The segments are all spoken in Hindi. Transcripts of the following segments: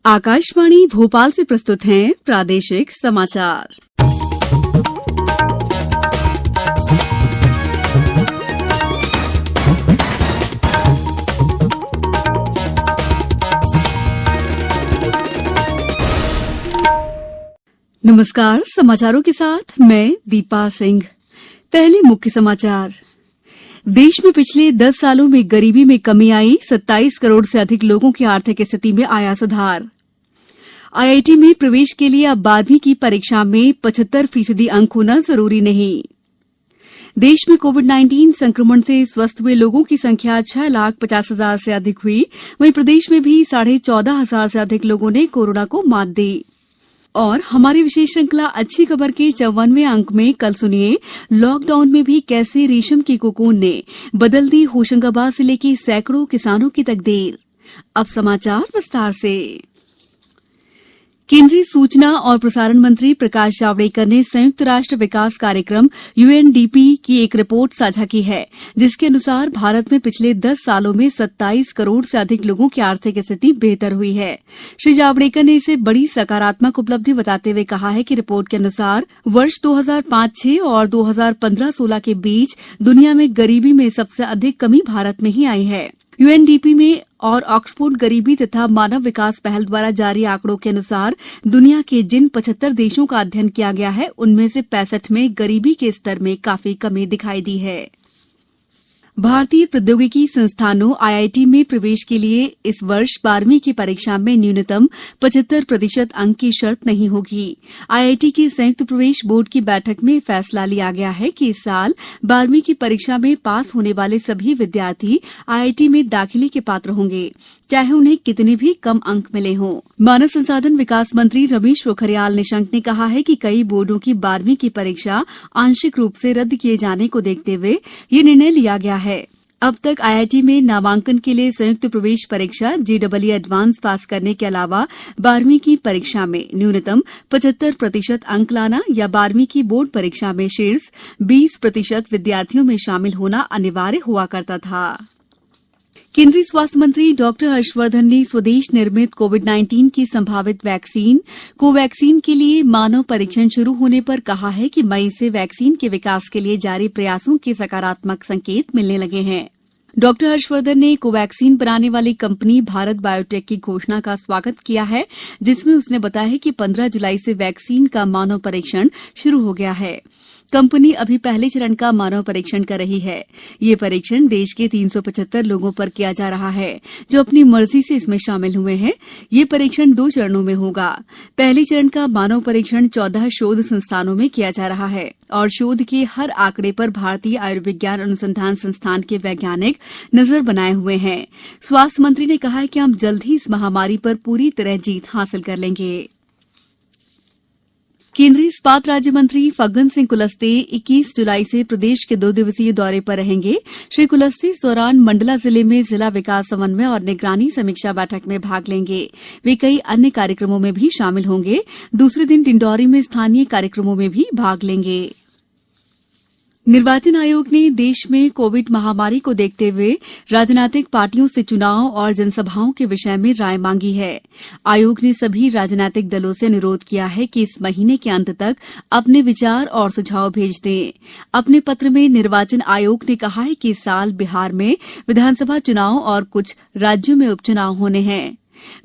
आकाशवाणी भोपाल से प्रस्तुत हैं प्रादेशिक समाचार। नमस्कार, समाचारों के साथ मैं दीपा सिंह। पहले मुख्य समाचार। देश में पिछले 10 सालों में गरीबी में कमी आई, 27 करोड़ से अधिक लोगों की आर्थिक स्थिति में आया सुधार। आईआईटी में प्रवेश के लिए अब 12वीं की परीक्षा में 75% अंक होना जरूरी नहीं। देश में कोविड-19 संक्रमण से स्वस्थ हुए लोगों की संख्या 6,50,000 से अधिक हुई। वहीं प्रदेश में भी 14,500 से अधिक लोगों ने कोरोना को मात दी। और हमारी विशेष श्रृंखला अच्छी खबर के 54वें अंक में कल सुनिए, लॉकडाउन में भी कैसे रेशम के कोकून ने बदल दी होशंगाबाद जिले के सैकड़ों किसानों की तकदीर। अब समाचार विस्तार से। केंद्रीय सूचना और प्रसारण मंत्री प्रकाश जावड़ेकर ने संयुक्त राष्ट्र विकास कार्यक्रम यूएनडीपी की एक रिपोर्ट साझा की है, जिसके अनुसार भारत में पिछले 10 सालों में 27 करोड़ से अधिक लोगों की आर्थिक स्थिति बेहतर हुई है। श्री जावड़ेकर ने इसे बड़ी सकारात्मक उपलब्धि बताते हुए कहा है कि रिपोर्ट के अनुसार वर्ष 2005-6 और 2015-16 के बीच दुनिया में गरीबी में सबसे अधिक कमी भारत में ही आई है। यूएनडीपी में और ऑक्सफोर्ड गरीबी तथा मानव विकास पहल द्वारा जारी आंकड़ों के अनुसार दुनिया के जिन 75 देशों का अध्ययन किया गया है, उनमें से 65 में गरीबी के स्तर में काफी कमी दिखाई दी है। भारतीय प्रौद्योगिकी संस्थानों आईआईटी में प्रवेश के लिए इस वर्ष 12वीं की परीक्षा में न्यूनतम 75% अंक की शर्त नहीं होगी। आईआईटी के संयुक्त प्रवेश बोर्ड की बैठक में फैसला लिया गया है कि इस साल 12वीं की परीक्षा में पास होने वाले सभी विद्यार्थी आईआईटी में दाखिले के पात्र होंगे, चाहे उन्हें कितने भी कम अंक मिले हों। मानव संसाधन विकास मंत्री रमेश पोखरियाल निशंक ने कहा है कि कई बोर्डों की 12वीं की परीक्षा आंशिक रूप से रद्द किए जाने को देखते हुए ये निर्णय लिया गया है। अब तक आईआईटी में नामांकन के लिए संयुक्त प्रवेश परीक्षा जेईई एडवांस पास करने के अलावा 12वीं की परीक्षा में न्यूनतम 75% अंक लाना या 12वीं की बोर्ड परीक्षा में शीर्ष 20% विद्यार्थियों में शामिल होना अनिवार्य हुआ करता था। केंद्रीय स्वास्थ्य मंत्री डॉक्टर हर्षवर्धन ने स्वदेश निर्मित कोविड-19 की संभावित वैक्सीन कोवैक्सीन के लिए मानव परीक्षण शुरू होने पर कहा है कि मई से वैक्सीन के विकास के लिए जारी प्रयासों के सकारात्मक संकेत मिलने लगे हैं। डॉक्टर हर्षवर्धन ने कोवैक्सीन बनाने वाली कंपनी भारत बायोटेक की घोषणा का स्वागत किया है, जिसमें उसने बताया कि 15 जुलाई से वैक्सीन का मानव परीक्षण शुरू हो गया है। कंपनी अभी पहले चरण का मानव परीक्षण कर रही है। ये परीक्षण देश के 375 लोगों पर किया जा रहा है, जो अपनी मर्जी से इसमें शामिल हुए हैं। ये परीक्षण 2 चरणों में होगा। पहले चरण का मानव परीक्षण 14 शोध संस्थानों में किया जा रहा है और शोध के हर आंकड़े पर भारतीय आयुर्विज्ञान अनुसंधान संस्थान के वैज्ञानिक नजर बनाए हुए हैं। स्वास्थ्य मंत्री ने कहा है कि हम जल्द ही इस महामारी पर पूरी तरह जीत हासिल कर लेंगे। केंद्रीय इस्पात राज्य मंत्री फग्गन सिंह कुलस्ते 21 जुलाई से प्रदेश के 2 दिवसीय दौरे पर रहेंगे। श्री कुलस्ते इस दौरान मंडला जिले में जिला विकास समन्वय और निगरानी समीक्षा बैठक में भाग लेंगे। वे कई अन्य कार्यक्रमों में भी शामिल होंगे। दूसरे दिन डिंडौरी में स्थानीय कार्यक्रमों में भी भाग लेंगे। निर्वाचन आयोग ने देश में कोविड महामारी को देखते हुए राजनीतिक पार्टियों से चुनाव और जनसभाओं के विषय में राय मांगी है। आयोग ने सभी राजनीतिक दलों से अनुरोध किया है कि इस महीने के अंत तक अपने विचार और सुझाव भेज दें। अपने पत्र में निर्वाचन आयोग ने कहा है कि इस साल बिहार में विधानसभा चुनाव और कुछ राज्यों में उपचुनाव होने हैं।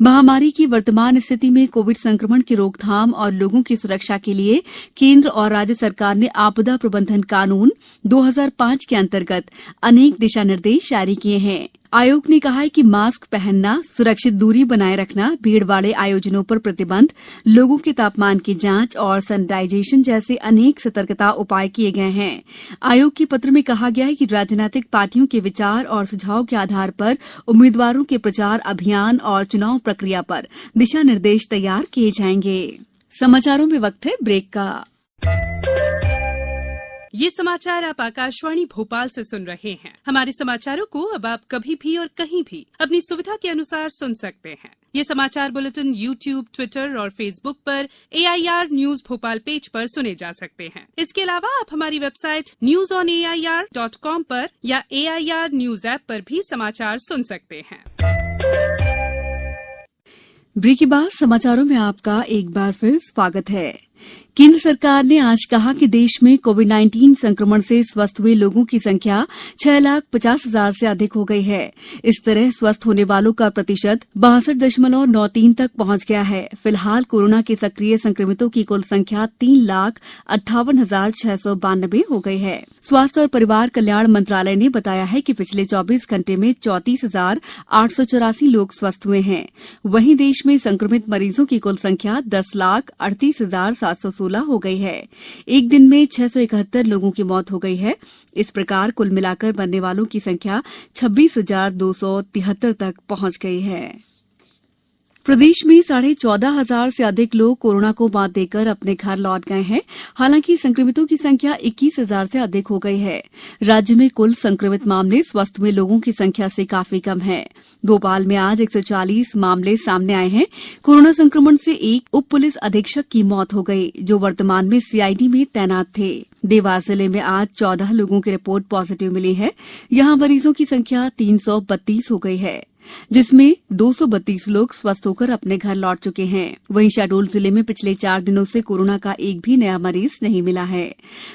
महामारी की वर्तमान स्थिति में कोविड संक्रमण की रोकथाम और लोगों की सुरक्षा के लिए केंद्र और राज्य सरकार ने आपदा प्रबंधन कानून 2005 के अंतर्गत अनेक दिशा निर्देश जारी किए हैं। आयोग ने कहा है कि मास्क पहनना, सुरक्षित दूरी बनाए रखना, भीड़ वाले आयोजनों पर प्रतिबंध, लोगों के तापमान की जांच और सैनिटाइजेशन जैसे अनेक सतर्कता उपाय किए गए हैं। आयोग के पत्र में कहा गया है कि राजनीतिक पार्टियों के विचार और सुझाव के आधार पर उम्मीदवारों के प्रचार अभियान और चुनाव प्रक्रिया पर दिशा निर्देश तैयार किए जाएंगे। समाचारों में वक्त है ब्रेक का। ये समाचार आप आकाशवाणी भोपाल से सुन रहे हैं। हमारे समाचारों को अब आप कभी भी और कहीं भी अपनी सुविधा के अनुसार सुन सकते हैं। ये समाचार बुलेटिन YouTube, ट्विटर और फेसबुक पर AIR न्यूज भोपाल पेज पर सुने जा सकते हैं। इसके अलावा आप हमारी वेबसाइट newsonair.com पर या AIR न्यूज ऐप पर भी समाचार सुन सकते हैं। ब्रेक के बाद समाचारों में आपका एक बार फिर स्वागत है। केंद्र सरकार ने आज कहा कि देश में कोविड-19 संक्रमण से स्वस्थ हुए लोगों की संख्या 6,50,000 से अधिक हो गई है। इस तरह स्वस्थ होने वालों का प्रतिशत 62.93 तक पहुंच गया है। फिलहाल कोरोना के सक्रिय संक्रमितों की कुल संख्या 3,58,692 हो गई है। स्वास्थ्य और परिवार कल्याण मंत्रालय ने बताया है कि पिछले 24 घंटे में 34,884 लोग स्वस्थ हुए हैं। वहीं देश में संक्रमित मरीजों की कुल संख्या 10,38,716 हो गई है। एक दिन में 671 लोगों की मौत हो गई है। इस प्रकार कुल मिलाकर मरने वालों की संख्या 26,273 तक पहुंच गई है। प्रदेश में 14,500 से अधिक लोग कोरोना को मात देकर अपने घर लौट गए हैं। हालांकि संक्रमितों की संख्या 21,000 से अधिक हो गई है। राज्य में कुल संक्रमित मामले स्वस्थ हुए लोगों की संख्या से काफी कम है। भोपाल में आज 140 मामले सामने आए हैं। कोरोना संक्रमण से एक उप पुलिस अधीक्षक की मौत हो गई, जो वर्तमान में सीआईडी में तैनात थे। देवास जिले में आज 14 लोगों की रिपोर्ट पॉजिटिव मिली है। यहां मरीजों की संख्या 332 हो गई है, जिसमें 232 लोग स्वस्थ होकर अपने घर लौट चुके हैं। वहीं शहडोल जिले में पिछले 4 दिनों से कोरोना का एक भी नया मरीज नहीं मिला है।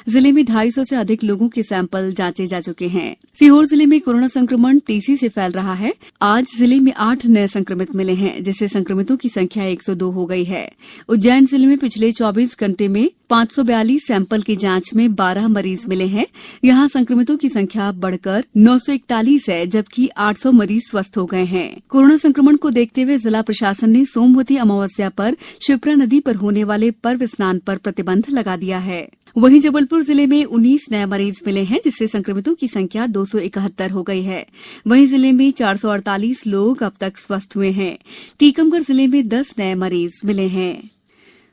जिले में 250 से अधिक लोगों के सैंपल जांचे जा चुके हैं। सीहोर जिले में कोरोना संक्रमण तेजी से फैल रहा है। आज जिले में 8 नए संक्रमित मिले हैं, जिससे संक्रमितों की संख्या 102 हो गई है। उज्जैन जिले में पिछले 24 घंटे में 542 सैंपल की जांच में 12 मरीज मिले हैं। यहां संक्रमितों की संख्या बढ़कर 941 है, जबकि 800 मरीज स्वस्थ हो गए हैं। कोरोना संक्रमण को देखते हुए जिला प्रशासन ने सोमवती अमावस्या पर शिप्रा नदी पर होने वाले पर्व स्नान पर प्रतिबंध लगा दिया है। वहीं जबलपुर जिले में 19 नए मरीज मिले हैं, जिससे संक्रमितों की संख्या 271 हो गई है। वहीं जिले में 448 लोग अब तक स्वस्थ हुए हैं। टीकमगढ़ जिले में 10 नए मरीज मिले हैं।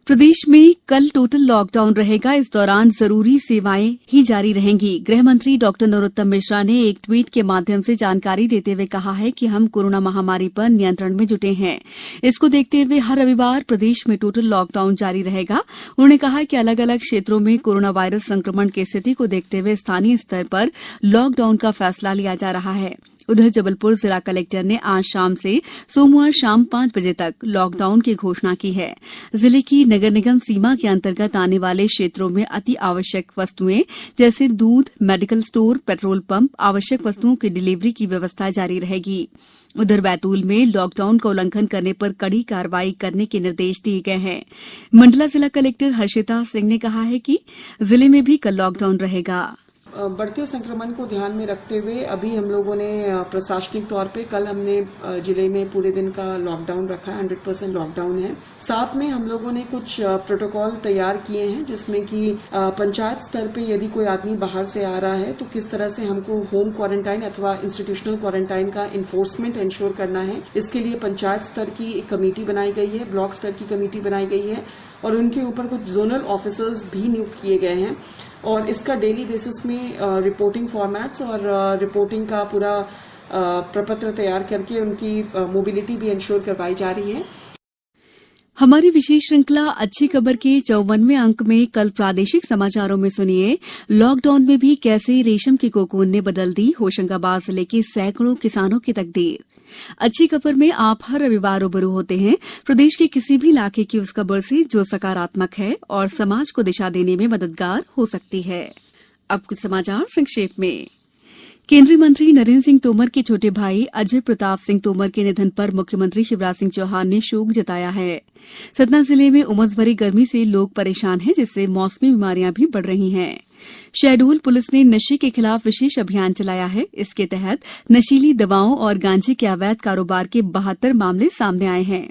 प्रदेश में कल टोटल लॉकडाउन रहेगा। इस दौरान जरूरी सेवाएं ही जारी रहेंगी। गृह मंत्री डॉ नरोत्तम मिश्रा ने एक ट्वीट के माध्यम से जानकारी देते हुए कहा है कि हम कोरोना महामारी पर नियंत्रण में जुटे हैं। इसको देखते हुए हर रविवार प्रदेश में टोटल लॉकडाउन जारी रहेगा। उन्होंने कहा कि अलग अलग क्षेत्रों में कोरोना वायरस संक्रमण की स्थिति को देखते हुए स्थानीय स्तर पर लॉकडाउन का फैसला लिया जा रहा है। उधर जबलपुर जिला कलेक्टर ने आज शाम से सोमवार शाम 5 बजे तक लॉकडाउन की घोषणा की है। जिले की नगर निगम सीमा के अंतर्गत आने वाले क्षेत्रों में अति आवश्यक वस्तुएं जैसे दूध, मेडिकल स्टोर, पेट्रोल पंप, आवश्यक वस्तुओं की डिलीवरी की व्यवस्था जारी रहेगी। उधर बैतूल में लॉकडाउन का उल्लंघन करने पर कड़ी कार्रवाई करने के निर्देश दिए गए हैं। मंडला जिला कलेक्टर हर्षिता सिंह ने कहा है कि जिले में भी कल लॉकडाउन रहेगा। बढ़ते संक्रमण को ध्यान में रखते हुए अभी हम लोगों ने प्रशासनिक तौर पे कल हमने जिले में पूरे दिन का लॉकडाउन रखा है। 100% लॉकडाउन है। साथ में हम लोगों ने कुछ प्रोटोकॉल तैयार किए हैं, जिसमें कि पंचायत स्तर पे यदि कोई आदमी बाहर से आ रहा है तो किस तरह से हमको होम क्वारंटाइन अथवा इंस्टीट्यूशनल क्वारंटाइन का इन्फोर्समेंट इंश्योर करना है। इसके लिए पंचायत स्तर की एक कमेटी बनाई गई है, ब्लॉक स्तर की कमेटी बनाई गई है और उनके ऊपर कुछ जोनल ऑफिसर्स भी नियुक्त किए गए हैं। और इसका डेली बेसिस में रिपोर्टिंग फॉर्मेट्स और रिपोर्टिंग का पूरा प्रपत्र तैयार करके उनकी मोबिलिटी भी इंश्योर करवाई जा रही है। हमारी विशेष श्रृंखला अच्छी खबर के 54वें अंक में कल प्रादेशिक समाचारों में सुनिए, लॉकडाउन में भी कैसे रेशम के कोकून ने बदल दी होशंगाबाद जिले के सैकड़ों किसानों की तकदीर। अच्छी खबर में आप हर रविवार रूबरू होते हैं प्रदेश के किसी भी इलाके की उस खबर से जो सकारात्मक है और समाज को दिशा देने में मददगार हो सकती है। अब कुछ समाचार संक्षेप में। केंद्रीय मंत्री नरेंद्र सिंह तोमर के छोटे भाई अजय प्रताप सिंह तोमर के निधन पर मुख्यमंत्री शिवराज सिंह चौहान ने शोक जताया है। सतना जिले में उमस भरी गर्मी से लोग परेशान हैं, जिससे मौसमी बीमारियां भी बढ़ रही हैं। शहडोल पुलिस ने नशे के खिलाफ विशेष अभियान चलाया है। इसके तहत नशीली दवाओं और गांजे के अवैध कारोबार के 72 मामले सामने आए हैं।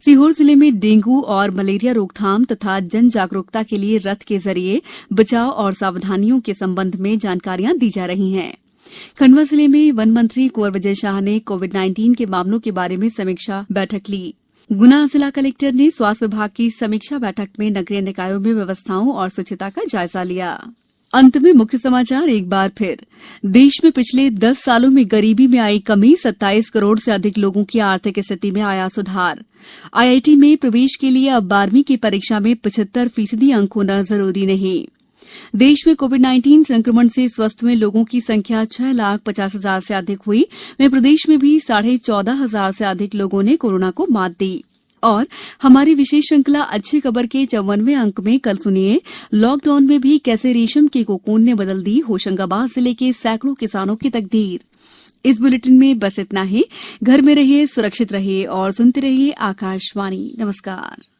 सीहोर जिले में डेंगू और मलेरिया रोकथाम तथा जन जागरूकता के लिए रथ के जरिए बचाव और सावधानियों के संबंध में जानकारियां दी जा रही हैं। खंडवा जिले में वन मंत्री कुंवर विजय शाह ने कोविड-19 के मामलों के बारे में समीक्षा बैठक ली। गुना जिला कलेक्टर ने स्वास्थ्य विभाग की समीक्षा बैठक में नगरीय निकायों में व्यवस्थाओं और स्वच्छता का जायजा लिया। अंत में मुख्य समाचार एक बार फिर। देश में पिछले 10 सालों में गरीबी में आई कमी, 27 करोड़ से अधिक लोगों की आर्थिक स्थिति में आया सुधार। आईआईटी में प्रवेश के लिए अब 12वीं की परीक्षा में 75% अंक होना जरूरी नहीं। देश में कोविड-19 संक्रमण से स्वस्थ हुए लोगों की संख्या 6,50,000 से अधिक हुई। वहीं प्रदेश में भी 14,500 से अधिक लोगों ने कोरोना को मात दी। और हमारी विशेष श्रृंखला अच्छी खबर के 54वें अंक में कल सुनिए लॉकडाउन में भी कैसे रेशम के कोकून ने बदल दी होशंगाबाद जिले के सैकड़ों किसानों की तकदीर। इस बुलेटिन में बस इतना ही। घर में रहिए, सुरक्षित रहिए और सुनते रहिए आकाशवाणी। नमस्कार।